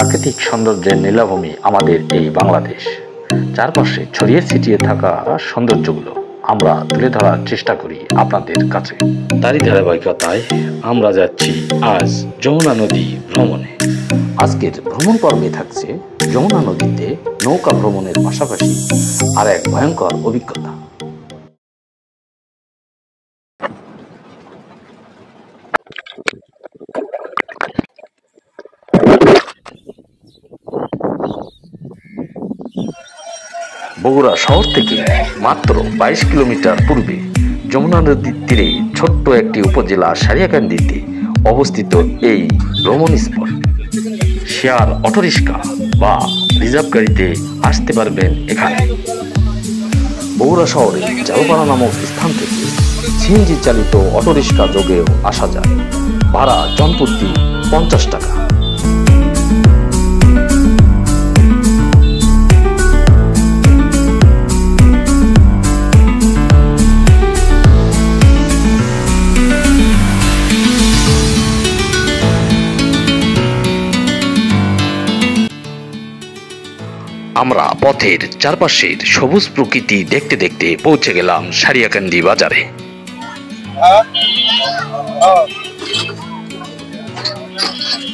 প্রাকৃতিক সৌন্দর্যের নীলাভূমি আমাদের এই বাংলাদেশ। চারপাশে ছড়িয়ে ছিটিয়ে থাকা সৌন্দর্যগুলো আমরা তুলে ধরার চেষ্টা করি আপনাদের কাছে। তারই ধারাবাহিকতায় আমরা যাচ্ছি আজ যমুনা নদী ভ্রমণে। আজকের ভ্রমণ পর্বে থাকছে যমুনা নদীতে নৌকা ভ্রমণের পাশাপাশি আর এক ভয়ঙ্কর অভিজ্ঞতা। বগুড়া শহর থেকে মাত্র 22 কিলোমিটার পূর্বে যমুনা নদীর তীরে ছোট্ট একটি উপজেলা সারিয়াকান্দিতে অবস্থিত এই ভ্রমণ স্পট। শেয়ার অটোরিক্সা বা রিজার্ভ গাড়িতে আসতে পারবেন এখানে। বগুড়া শহরে জালপাড়া নামক স্থান থেকে সিএনজি চালিত অটোরিক্সা যোগেও আসা যায়। ভাড়া জনপ্রতি 50 টাকা। আমরা পথের চারপাশের সবুজ প্রকৃতি দেখতে দেখতে পৌঁছে গেলাম সারিয়াকান্দি বাজারে।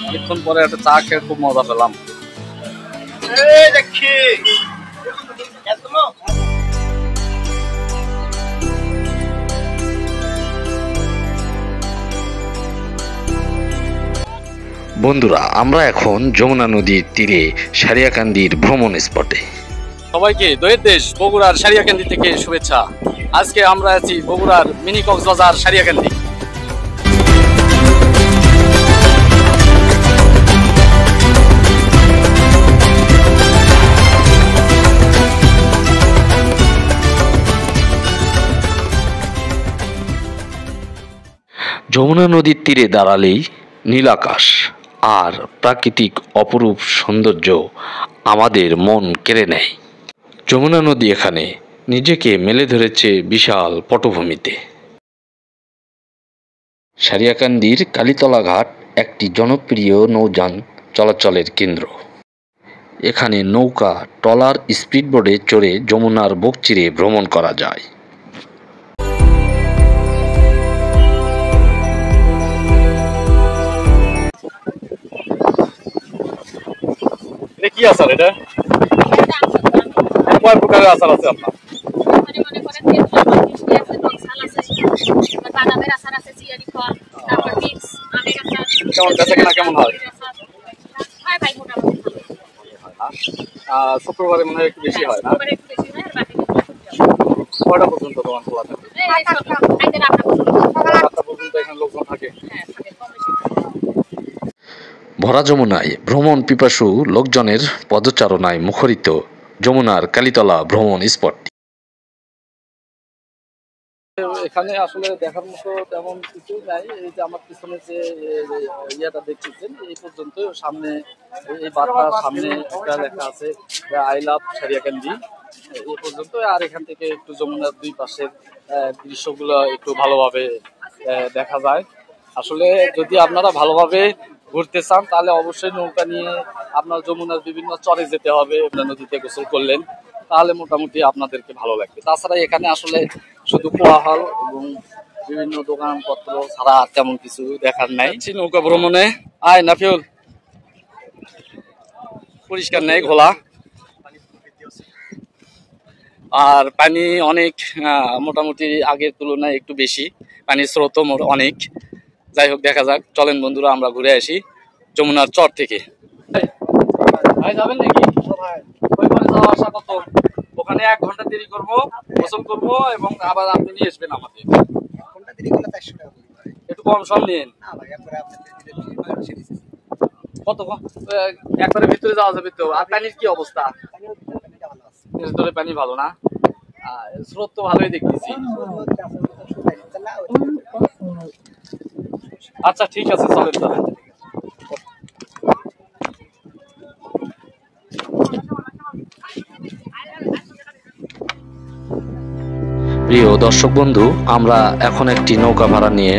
অনেকক্ষণ পরে একটা চা খেয়ে খুব মজা পেলাম। বন্ধুরা, আমরা এখন যমুনা নদীর তীরে সারিয়াকান্দির ভ্রমণ স্পটে। সবাইকে দইয়ের দেশ বগুড়ার সারিয়াকান্দি থেকে শুভেচ্ছা। আজকে আমরা আছি বগুড়ার মিনি কক্সবাজার সারিয়াকান্দি। যমুনা নদীর তীরে দাঁড়ালেই নীল আকাশ আর প্রাকৃতিক অপরূপ সৌন্দর্য আমাদের মন কেড়ে নেয়। যমুনা নদী এখানে নিজেকে মেলে ধরেছে বিশাল পটভূমিতে। সারিয়াকান্দির কালীতলা ঘাট একটি জনপ্রিয় নৌযান চলাচলের কেন্দ্র। এখানে নৌকা, ট্রলার, স্পিডবোটে চড়ে যমুনার বুক চিরে ভ্রমণ করা যায়। কি আচার এটা? কয় প্রকারের আচার আছে আপনার? কেমন হয়? শুক্রবারে মনে হয় একটু বেশি হয় না? কয়টা পর্যন্ত দোকান খোলা থাকে? 7টা পর্যন্ত এখানে লোকজন থাকে। ভরা যমুনায় ভ্রমণ পিপাসু লোকজনের পদচারণায় মুখরিত যমুনার কালীতলা ভ্রমণ স্পটটি। এখানে আসলে দেখার মতো তেমন কিছু নাই। এই যে আমার পিছনে যে ইয়েটা দেখতেছেন, এই পর্যন্ত সামনে এই বার্তার সামনে একটা লেখা আছে আই লাভ সারিয়াকান্দি, এই পর্যন্ত। আর এখান থেকে একটু যমুনার দুই পাশের দৃশ্যগুলো একটু ভালোভাবে দেখা যায়। আসলে যদি আপনারা ভালোভাবে ঘুরতে চান তাহলে অবশ্যই নৌকা নিয়ে আপনার যমুনার বিভিন্ন চরে যেতে হবে। আপনার নদীতে গোসল করলেন তাহলে মোটামুটি আপনাদেরকে ভালো লাগবে। তাছাড়া এখানে আসলে শুধু কোলাহল এবং বিভিন্ন দোকানপত্র ছাড়া তেমন কিছু দেখার নাই। নৌকা ভ্রমণে আয় নাফিউল, পরিষ্কার নেই, ঘোলা, আর পানি অনেক মোটামুটি আগের তুলনায় একটু বেশি, পানির স্রোতও অনেক। যাই হোক, দেখা যাক। চলেন বন্ধুরা, আমরা ঘুরে আসি যমুনার চর থেকে। যাবেন নাকি? যাওয়া আসা কত? ওখানে 1 ঘন্টা দেরি করবো, গোসল করবো এবং আবার আপনি নিয়ে আসবেন আমাদের। একটু কম সম নিন। কত? একবারে ভিতরে যাওয়া যাবে তো? আর পানির কি অবস্থা? ভিতরে পানি ভালো না? স্রোত তো ভালোই দেখতেছি। আচ্ছা ঠিক আছে, চলেন তাহলে। প্রিয় দর্শক বন্ধু, আমরা এখন একটি নৌকা ভাড়া নিয়ে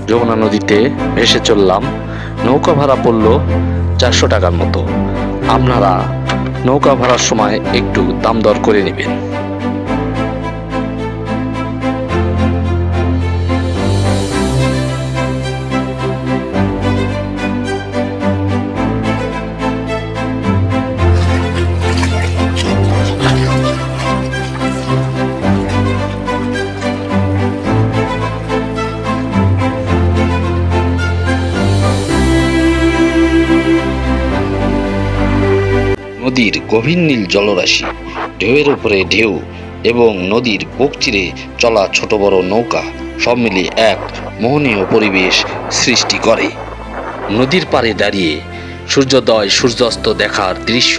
যমুনা নদীতে ভেসে চললাম। নৌকা ভাড়া পড়ল 400 টাকার মতো। আপনারা নৌকা ভাড়ার সময় একটু দাম দর করে নেবেন। নদীর গভীর নীল জলরাশি, ঢেউয়ের উপরে ঢেউ এবং নদীর বুক চিরে চলা ছোট বড় নৌকা সব মিলিয়ে এক মোহনীয় পরিবেশ সৃষ্টি করে। নদীর পাড়ে দাঁড়িয়ে সূর্যোদয় সূর্যাস্ত দেখার দৃশ্য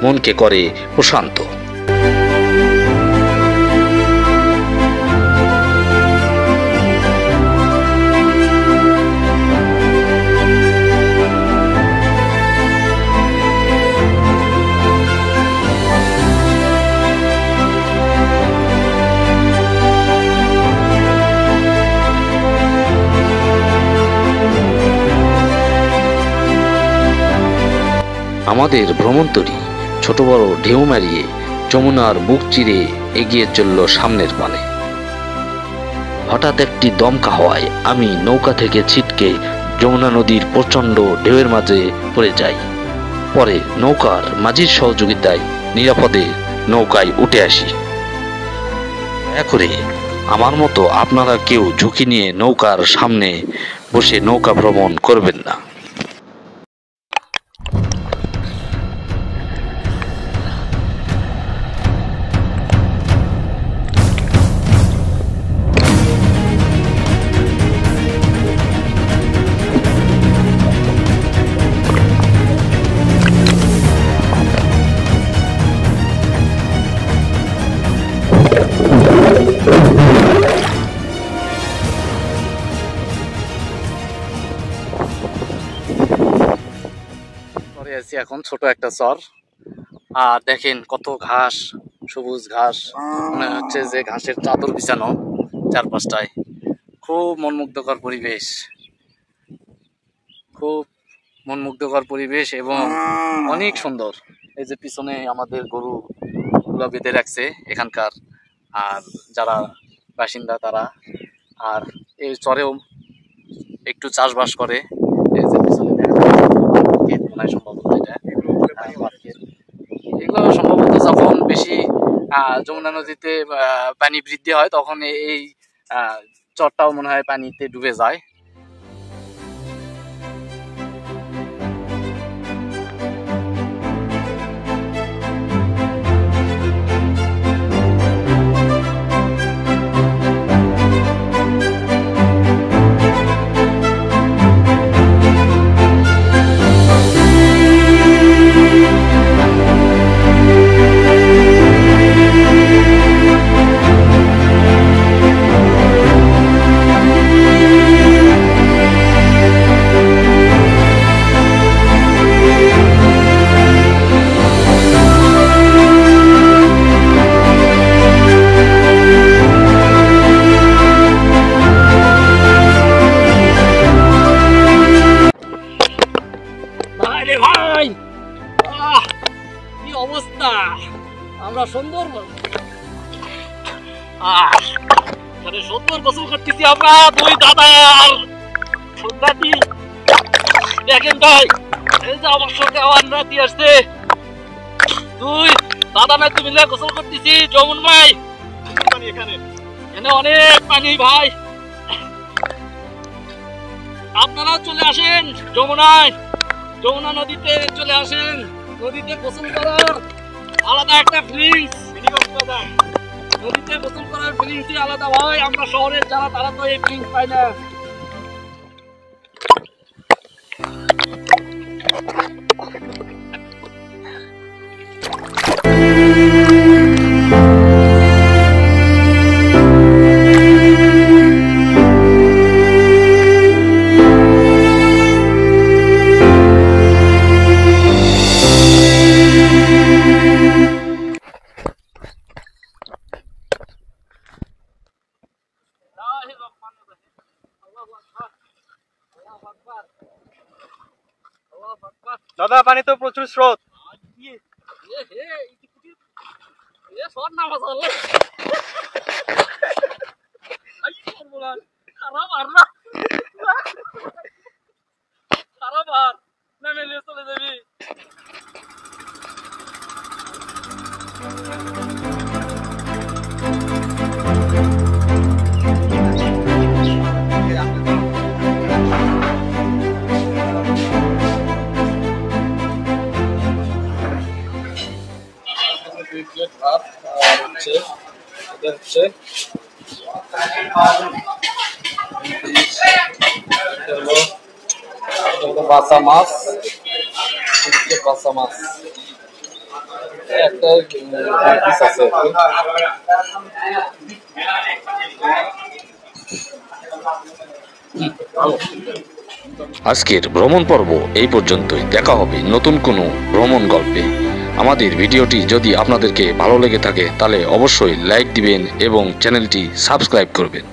মনকে করে প্রশান্ত। আমাদের ভ্রমণতরী ছোট বড় ঢেউ মারিয়ে যমুনার বুক চিরে এগিয়ে চলল সামনের পানে। হঠাৎ একটি দমকা হওয়ায় আমি নৌকা থেকে ছিটকে যমুনা নদীর প্রচণ্ড ঢেউয়ের মাঝে পড়ে যাই। পরে নৌকার মাঝির সহযোগিতায় নিরাপদে নৌকায় উঠে আসি। দয়া করে আমার মতো আপনারা কেউ ঝুঁকি নিয়ে নৌকার সামনে বসে নৌকা ভ্রমণ করবেন না। আছি এখন ছোট একটা চর, আর দেখেন কত ঘাস, সবুজ ঘাস, মনে হচ্ছে যে ঘাসের চাদর বিছানো চারপাশটায়। খুব মনমুগ্ধকর পরিবেশ, খুব মনমুগ্ধকর পরিবেশ এবং অনেক সুন্দর। এই যে পিছনে আমাদের গরু গুলা বেঁধে রাখছে এখানকার আর যারা বাসিন্দা তারা, আর এই চরেও একটু চাষবাস করে। এই যে পিছনে সম্ভবত এগুলো সম্ভবত যখন বেশি যমুনা নদীতে পানি বৃদ্ধি হয় তখন এই চরটাও মনে হয় পানিতে ডুবে যায়। ভাই কি অবস্থা, আমরা সুন্দর সুন্দর গোসল করতেছি আমরা দুই দাদা আর সন্ধ্যাটি। দেখেন ভাই, এই যে আমার সঙ্গে আমার নাতি আসছে, দুই দাদা নাতি মিলে গোসল করতেছি যমুনায়। এখানে অনেক পানি ভাই, আপনারাও চলে আসেন যমুনায়, যমুনা নদীতে চলে আসেন। নদীতে গোসল করার আলাদা একটা ফিলিংস, নদীতে গোসল করার ফিলিংসই আলাদা ভাই। আমরা শহরের যারা তারা তো এই ফিলিংস পায় না। দাদা পানি তো প্রচুর স্রোত। চলে যাবি। দুই প্লেট ভাত আর হচ্ছে এটা হচ্ছে বাসা মাছ, বাসা মাছ একটা পিস আছে। আজকের ভ্রমণ পর্ব এই পর্যন্তই। দেখা হবে নতুন কোনো ভ্রমণ গল্পে। আমাদের ভিডিওটি যদি আপনাদেরকে ভালো লেগে থাকে তাহলে অবশ্যই লাইক দিবেন এবং চ্যানেলটি সাবস্ক্রাইব করবেন।